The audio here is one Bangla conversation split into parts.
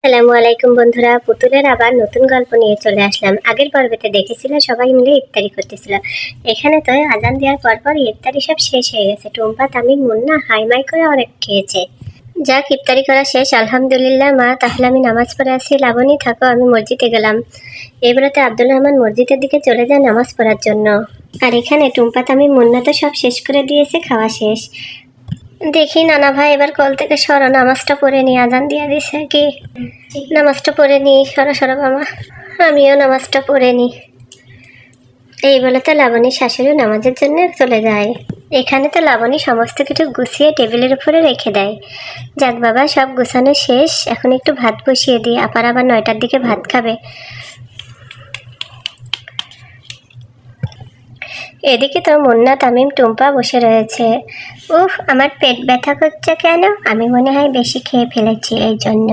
আসসালামু আলাইকুম বন্ধুরা, পুতুলের আবার নতুন গল্প নিয়ে চলে আসলাম। আগের পর্বেতে দেখেছিল সবাই মিলে ইফতারি করতেছিল। এখানে তো আজান দেওয়ার পর ইফতারি সব শেষ হয়ে গেছে। টুম্পা, তামিম, মুন্না হাইমাই করে অনেক খেয়েছে। যাক, ইফতারি করা শেষ আলহামদুলিল্লাহ। মা, তাহলে আমি নামাজ পড়ে আসি। লাবণী, থাকো, আমি মসজিদে গেলাম। এবারেতে আব্দুল রহমান মসজিদের দিকে চলে যায় নামাজ পড়ার জন্য। আর এখানে টুম্পা, তামিম, মুন্না তো সব শেষ করে দিয়েছে, খাওয়া শেষ। দেখি নানা ভাই, এবার কল থেকে সরো, নামাজটা পড়ে নি। আজান দিয়ে দিছে কি? নামাজটা পড়ে নি, সরো সরো মামা। আমিও নামাজটা পড়ে নি। এই বলে তো লাবণীর শাশুড়ি নামাজের জন্য চলে যায়। এখানে তো লাবণী সমস্ত কিছু গুছিয়ে টেবিলের উপরে রেখে দেয়। যাক বাবা, সব গুছানো শেষ, এখন একটু ভাত বসিয়ে দিই। আবার 9টার দিকে ভাত খাবে। এদিকে তো মুন্না, তামিম, টুম্পা বসে রয়েছে। উফ, আমার পেট ব্যথা করছে কেন? আমি মনে হয় বেশি খেয়ে ফেলেছি, এই জন্য।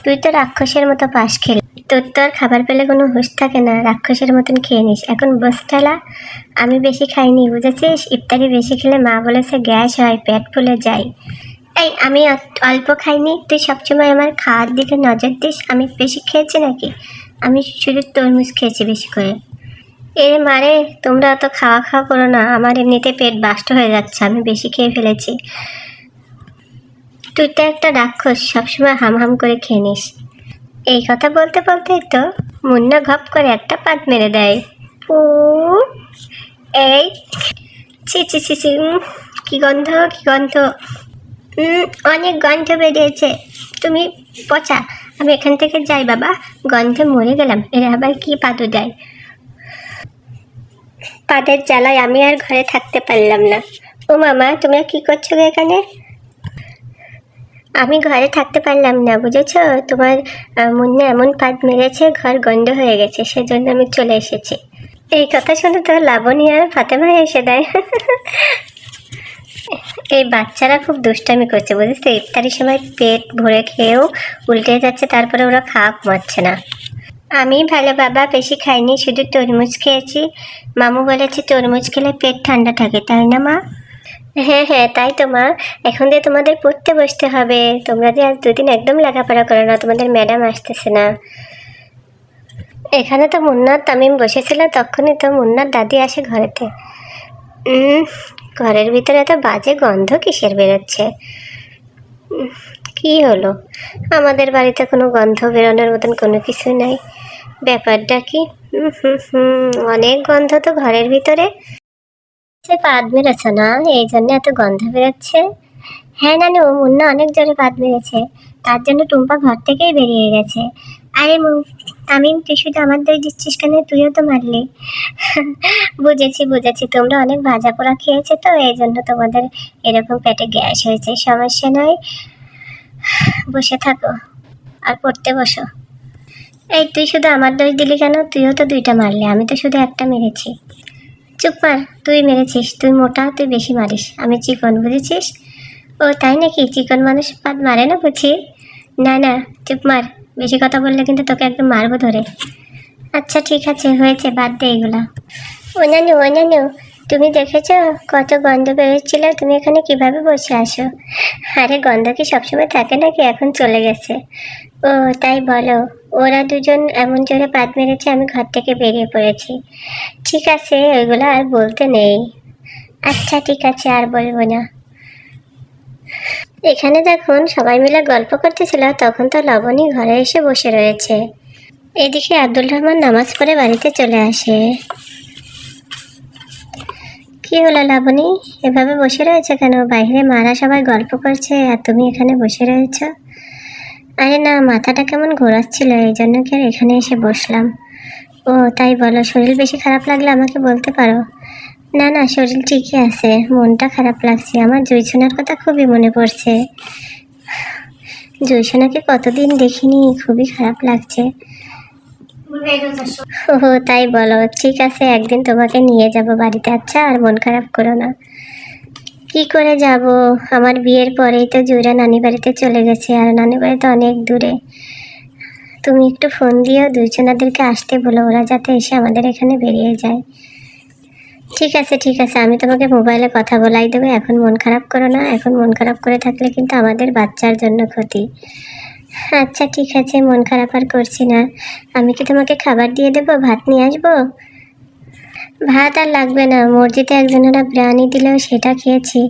তুই তো রাক্ষসের মতো পাশ খেলি, তোর তো আর খাবার পেলে কোনো হুঁশ থাকে না, রাক্ষসের মতন খেয়ে নিস। এখন বস ঠেলা। আমি বেশি খাইনি, বুঝেছিস? ইফতারি বেশি খেলে মা বলেছে গ্যাস হয়, পেট ফুলে যায়। এই, আমি অল্প খাইনি, তুই সবসময় আমার খাওয়ার দিকে নজর দিস। আমি বেশি খেয়েছি নাকি? আমি শুধু তরমুজ খেয়েছি বেশি করে। এ মারে, তোমরা অত খাওয়া খাওয়া করো না, আমার এমনিতে পেট বাস্ট হয়ে যাচ্ছে, আমি বেশি খেয়ে ফেলেছি। তুই তো একটা রাক্ষস, সবসময় হাম হাম করে খেয়ে নিস। এই কথা বলতে বলতেই তো মুন্না ঘপ করে একটা পাত মেরে দেয়। ও এই, ছি ছি ছি ছি, কি গন্ধ, কি গন্ধ! অনেক গন্ধ বেরিয়েছে, তুমি পচা। আমি এখান থেকে যাই বাবা, গন্ধে মরে গেলাম। এরা আবার কি পাদু দেয়। পাদের জ্বালায় আমি আর ঘরে থাকতে পারলাম না। ও মামা, তোমরা কি করছো গো এখানে? আমি ঘরে থাকতে পারলাম না, বুঝেছো? তোমার মুন্না এমন পাদ মেরেছে, ঘর গন্ধ হয়ে গেছে, সেজন্য আমি চলে এসেছি। এই কথা শুনে তো লাবণী আর ফাতেমা এসে দেয়। এই বাচ্চারা খুব দুষ্টামি করছে, বুঝেছো? ইফতারির সময় পেট ভরে খেয়েও উল্টে যাচ্ছে, তারপরে ওরা খাওয়া কমাচ্ছে না। আমি ভালো বাবা, বেশি খাইনি, শুধু তরমুজ খেয়েছি। মামু বলেছে তরমুজ খেলে পেট ঠান্ডা থাকে, তাই না মা? হ্যাঁ হ্যাঁ, তাই তো মা। এখন দিয়ে তোমাদের পড়তে বসতে হবে। তোমরা যে আজ 2 দিন একদম লেখাপড়া করো না, তোমাদের ম্যাডাম আসতেছে না। এখানে তো মুন্নার তামিম বসেছিল, তখনই তো মুন্নার দাদি আসে ঘরেতে। ঘরের ভিতরে এত বাজে গন্ধ কিসের বেরোচ্ছে? কি হলো? আমাদের বাড়িতে কোনো গন্ধ বেরোনোর মতন কোনো কিছু নাই। ব্যাপারটা কি? অনেক গন্ধ তো ঘরের ভিতরে। সে পাদ মেরেছে না, এই জন্য এত গন্ধ বেরোচ্ছে। হ্যাঁ নানু, মুন্না অনেক জোরে পাদ মেরেছে, তার জন্য টুম্পা ঘর থেকেই বেরিয়ে গেছে। আরে তামিম, তুই শুধু আমার দই দিচ্ছিস কেন? তুইও তো মারলি। বুঝেছি বুঝেছি, তোমরা অনেক ভাজা পোড়া খেয়েছো তো, এই জন্য তোমাদের এরকম পেটে গ্যাস হয়েছে। সমস্যা নয়, বসে থাকো আর পড়তে বসো। এই, তুই শুধু আমার দোষ দিলি কেন? তুইও তো 2টা মারলি, আমি তো শুধু একটা মেরেছি। চুপ মার, তুই মেরেছিস, তুই মোটা, তুই বেশি মারিস, আমি চিকন, বুঝেছিস? ও তাই নাকি? চিকন মানুষ পাদ মারে না বুঝি? না না, চুপ মার, বেশি কথা বললে কিন্তু তোকে একদম মারবো ধরে। আচ্ছা ঠিক আছে, হয়েছে, বাদ দে এগুলা। ও নানু, তুমি দেখেছো কত গন্ধ বেরোচ্ছিল? তুমি এখানে কিভাবে বসে আসো? আরে গন্ধ কি সবসময় থাকে নাকি? এখন চলে গেছে। ও তাই বলো? ওরা দুজন এমন জোরে পাদ মেরেছে, আমি ঘর থেকে বেরিয়ে পড়েছি। ঠিক আছে, ওইগুলো আর বলতে নেই। আচ্ছা ঠিক আছে, আর বলবো না। এখানে যখন সবাই মিলে গল্প করতেছিল, তখন তো লাবণী ঘরে এসে বসে রয়েছে। এদিকে আব্দুল রহমান নামাজ পড়ে বাড়িতে চলে আসে। কি হলো লাবণী, এভাবে বসে রয়েছে কেন? বাইরে মারা সবাই গল্প করছে আর তুমি এখানে বসে রয়েছ? আরে না, মাথাটা কেমন ঘোরাচ্ছিল, এই জন্য কি আর এখানে এসে বসলাম। ও তাই বলো, শরীর বেশি খারাপ লাগলে আমাকে বলতে পারো। না না, শরীর ঠিকই আছে, মনটা খারাপ লাগছে। আমার জয়সোনার কথা খুবই মনে পড়ছে। জয়সোনাকে কতদিন দেখিনি, খুবই খারাপ লাগছে। ও তাই বলো, ঠিক আছে, একদিন তোমাকে নিয়ে যাব বাড়িতে, আচ্ছা? আর মন খারাপ করো না। কি করে যাব? আমার বিয়ের পরেই তো জুইরা নানি বাড়িতে চলে গেছে, আর নানি বাড়ি তো অনেক দূরে। তুমি একটু ফোন দিও, দুইজনাদেরকে আসতে বলো, ওরা যাতে এসে আমাদের এখানে বেরিয়ে যায়। ঠিক আছে ঠিক আছে, আমি তোমাকে মোবাইলে কথা বলাই দেবো। এখন মন খারাপ করো না, এখন মন খারাপ করে থাকলে কিন্তু আমাদের বাচ্চার জন্য ক্ষতি। আচ্ছা ঠিক আছে, মন খারাপ আর করছি না। আমি কি তোমাকে খাবার দিয়ে দেবো? ভাত নিয়ে আসবো? ভাত আর লাগবে না, মসজিদে একজনেরা বিরিয়ানি দিলেও সেটা খেয়েছি,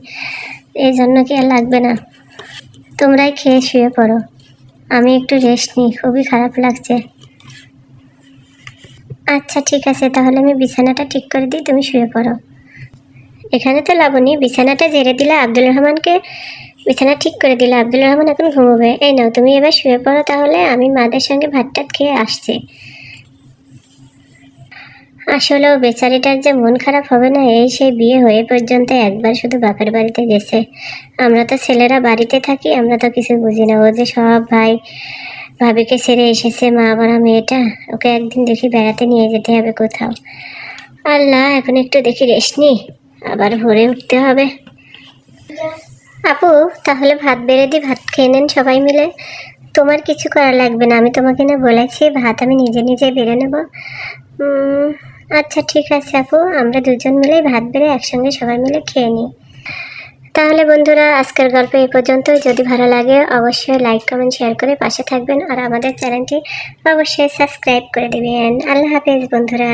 এই জন্য কি আর লাগবে না। তোমরাই খেয়ে শুয়ে পড়ো, আমি একটু রেস্ট নিই, খুবই খারাপ লাগছে। আচ্ছা ঠিক আছে, তাহলে আমি বিছানাটা ঠিক করে দিই, তুমি শুয়ে পড়ো। এখানে তো লাবণী বিছানাটা ঝেড়ে দিলে, আব্দুল রহমানকে বিছানা ঠিক করে দিলে, আব্দুল রহমান এখন ঘুমোবে। এই নাও, তুমি এবার শুয়ে পড়ো, তাহলে আমি মাদের সঙ্গে ভাত টাত খেয়ে আসছি। আসলেও বেচারিটার যে মন খারাপ হবে না, এই সেই বিয়ে হয়ে পর্যন্ত একবার শুধু বাপের বাড়িতে গেছে। আমরা তো ছেলেরা বাড়িতে থাকি, আমরা তো কিছু বুঝি না। ও যে সব ভাই ভাবিকে ছেড়ে এসেছে, মা বড়া মেয়েটা, ওকে একদিন দেখি বেড়াতে নিয়ে যেতে হবে কোথাও। আল্লাহ, এখন একটু দেখি রেস্ট নি, আবার ভোরে উঠতে হবে। আপু, তাহলে ভাত বেড়ে দিই, ভাত খেয়ে নেন সবাই মিলে। তোমার কিছু করা লাগবে না, আমি তোমাকে না বলেছি ভাত আমি নিজে নিজে বেড়ে নেব। আচ্ছা ঠিক আছে আপু, আমরা দুজন মিলেই ভাত বেড়ে একসঙ্গে সবাই মিলে খেয়ে নিই। তাহলে বন্ধুরা, আজকের গল্প এই পর্যন্ত। যদি ভালো লাগে অবশ্যই লাইক কমেন্ট শেয়ার করে পাশে থাকবেন, আর আমাদের চ্যানেলটি অবশ্যই সাবস্ক্রাইব করে দেবেন। আল্লাহ হাফেজ বন্ধুরা।